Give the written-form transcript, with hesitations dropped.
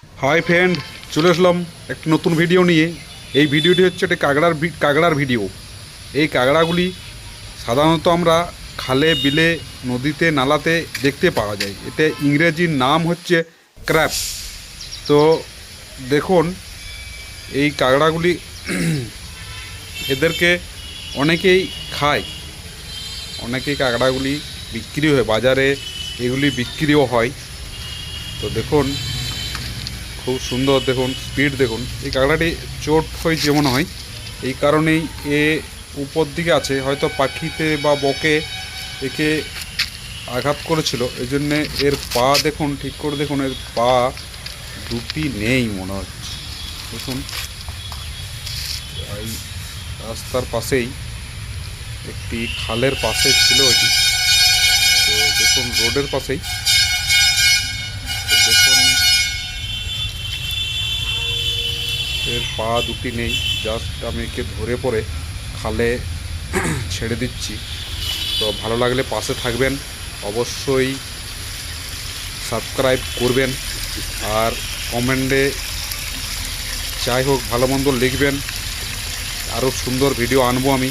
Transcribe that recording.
Hi friend, চলে আসলাম একটা নতুন ভিডিও নিয়ে। এই ভিডিওটি হচ্ছে একটা কাঁকড়ার ভিডিও। এই কাঁকড়াগুলি সাধারণত আমরা খালে, বিলে, নদীতে, নালাতে দেখতে পাওয়া যায়। এটা ইংরেজির নাম হচ্ছে ক্র্যাব। তো দেখুন, এই কাঁকড়াগুলি এদেরকে অনেকেই খায়, অনেকেই কাঁকড়াগুলি বিক্রি হয় বাজারে, এগুলি বিক্রিও হয়। তো দেখুন, খুব সুন্দর, দেখুন স্পিড, দেখুন এই কাঁকড়াটি চোট হয় যেমন হয়, এই কারণেই এ উপর দিকে আছে। হয়তো পাখিতে বা বকে একে আঘাত করেছিল, এই জন্যে এর পা দেখুন, ঠিক করে দেখুন, এর পা দুটি নেই মনে হচ্ছে। দেখুন, এই রাস্তার পাশেই একটি খালের পাশে ছিল এটি। তো দেখুন, রোডের পাশেই। তো দেখুন, এর পা দুটি নেই। জাস্ট আমি একে ধরে পড়ে খালে ছেড়ে দিচ্ছি। তো ভালো লাগলে পাশে থাকবেন, অবশ্যই সাবস্ক্রাইব করবেন, আর কমেন্টে যাই হোক ভালো মন্দ লিখবেন। আরও সুন্দর ভিডিও আনবো আমি।